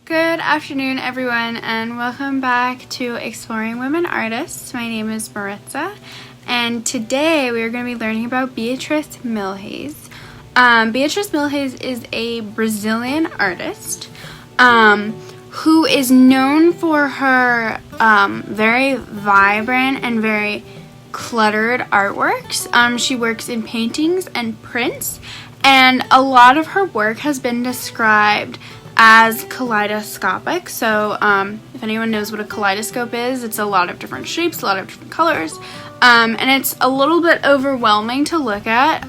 Good afternoon, everyone, and welcome back to Exploring Women Artists. My name is Maritza, and today we are going to be learning about Beatriz Milhazes. Beatriz Milhazes is a Brazilian artist who is known for her very vibrant and very cluttered artworks. She works in paintings and prints, and a lot of her work has been described as kaleidoscopic. So if anyone knows what a kaleidoscope is, it's a lot of different shapes, a lot of different colors, and it's a little bit overwhelming to look at.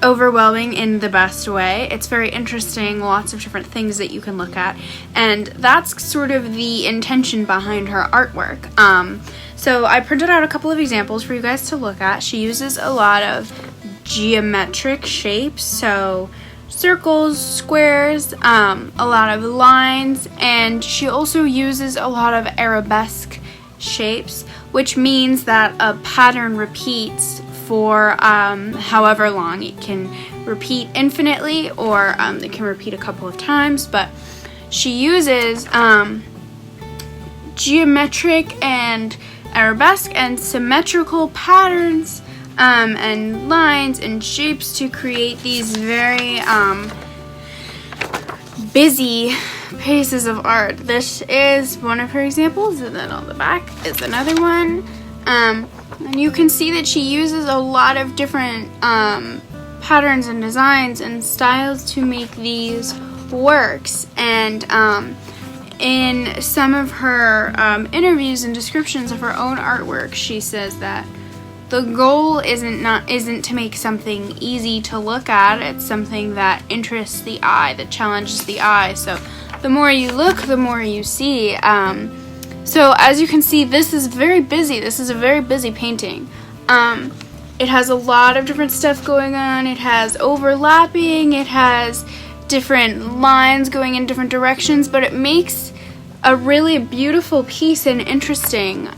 Overwhelming in the best way. It's very interesting, lots of different things that you can look at, and that's sort of the intention behind her artwork. So I printed out a couple of examples for you guys to look at. She uses a lot of geometric shapes, so circles, squares, a lot of lines, and she also uses a lot of arabesque shapes, which means that a pattern repeats for however long. It can repeat infinitely, or it can repeat a couple of times, but she uses geometric and arabesque and symmetrical patterns and lines and shapes to create these very busy pieces of art. This is one of her examples, and then on the back is another one. And you can see that she uses a lot of different patterns and designs and styles to make these works. And in some of her interviews and descriptions of her own artwork, she says that the goal isn't to make something easy to look at. It's something that interests the eye, that challenges the eye. So the more you look, the more you see. So as you can see, this is very busy. This is a very busy painting. It has a lot of different stuff going on. It has overlapping. It has different lines going in different directions, but it makes a really beautiful piece and interesting.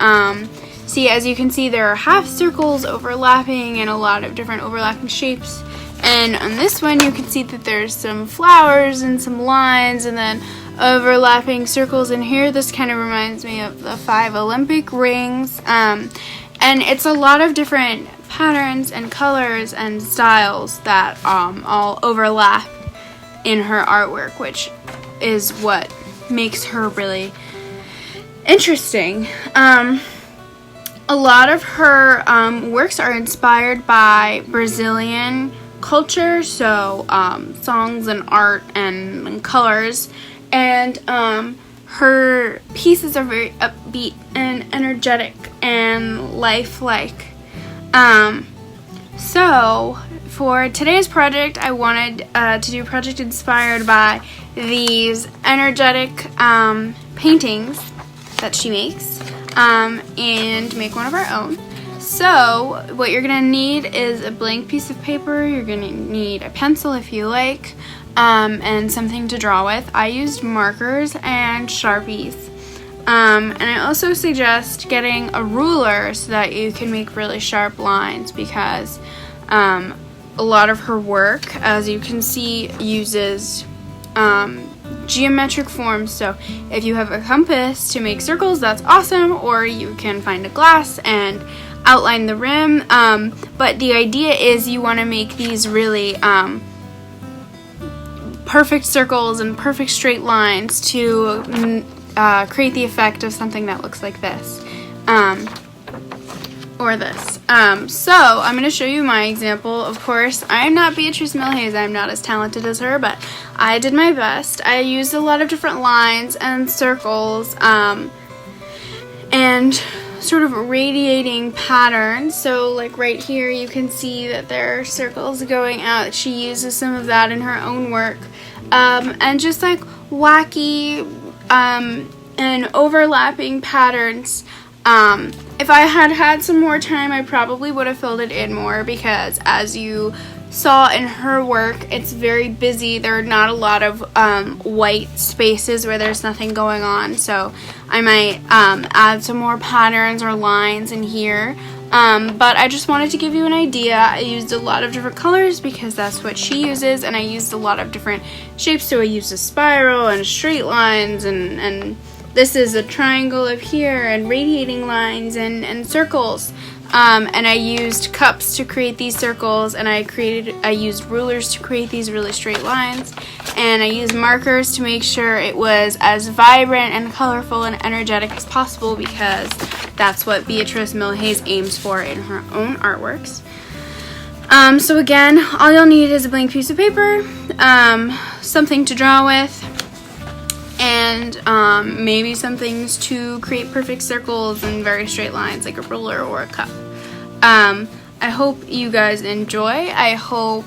See, as you can see, there are half circles overlapping and a lot of different overlapping shapes. And on this one, you can see that there's some flowers and some lines and then overlapping circles. And here, this kind of reminds me of the 5 Olympic rings. And it's a lot of different patterns and colors and styles that all overlap in her artwork, which is what makes her really interesting. A lot of her works are inspired by Brazilian culture, so songs and art and colors, and her pieces are very upbeat and energetic and lifelike. So for today's project, I wanted to do a project inspired by these energetic paintings that she makes, and make one of our own. So what you're gonna need is a blank piece of paper. You're gonna need a pencil if you like, and something to draw with. I used markers and Sharpies, and I also suggest getting a ruler so that you can make really sharp lines, because a lot of her work, as you can see, uses geometric forms. So if you have a compass to make circles, that's awesome, or you can find a glass and outline the rim, but the idea is you want to make these really perfect circles and perfect straight lines to create the effect of something that looks like this, or this. So I'm going to show you my example. Of course, I'm not Beatriz Milhazes. I'm not as talented as her, but I did my best. I used a lot of different lines and circles, and sort of radiating patterns. So like right here, you can see that there are circles going out. She uses some of that in her own work, and just like wacky and overlapping patterns. If I had had some more time, I probably would have filled it in more, because as you saw in her work, it's very busy. There are not a lot of white spaces where there's nothing going on, so I might add some more patterns or lines in here. But I just wanted to give you an idea. I used a lot of different colors because that's what she uses, and I used a lot of different shapes. So I used a spiral and straight lines, and this is a triangle up here, and radiating lines and circles. And I used cups to create these circles, and I used rulers to create these really straight lines, and I used markers to make sure it was as vibrant and colorful and energetic as possible, because that's what Beatriz Milhazes aims for in her own artworks. So again, all you'll need is a blank piece of paper, something to draw with, and maybe some things to create perfect circles and very straight lines, like a ruler or a cup. I hope you guys enjoy. I hope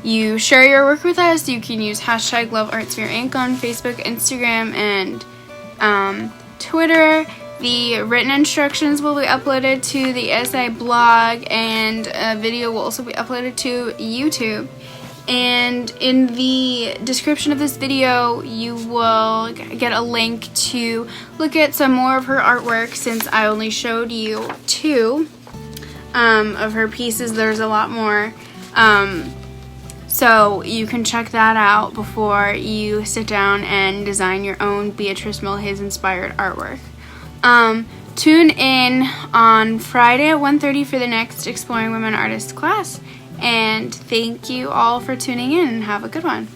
you share your work with us. You can use hashtag #LoveArtSphereInc on Facebook, Instagram, and Twitter. The written instructions will be uploaded to the ASI blog, and a video will also be uploaded to YouTube. And in the description of this video, you will get a link to look at some more of her artwork, since I only showed you 2 of her pieces. There's a lot more. So you can check that out before you sit down and design your own Beatriz Milhazes-inspired artwork. Tune in on Friday at 1:30 for the next Exploring Women Artists class. And thank you all for tuning in, and have a good one.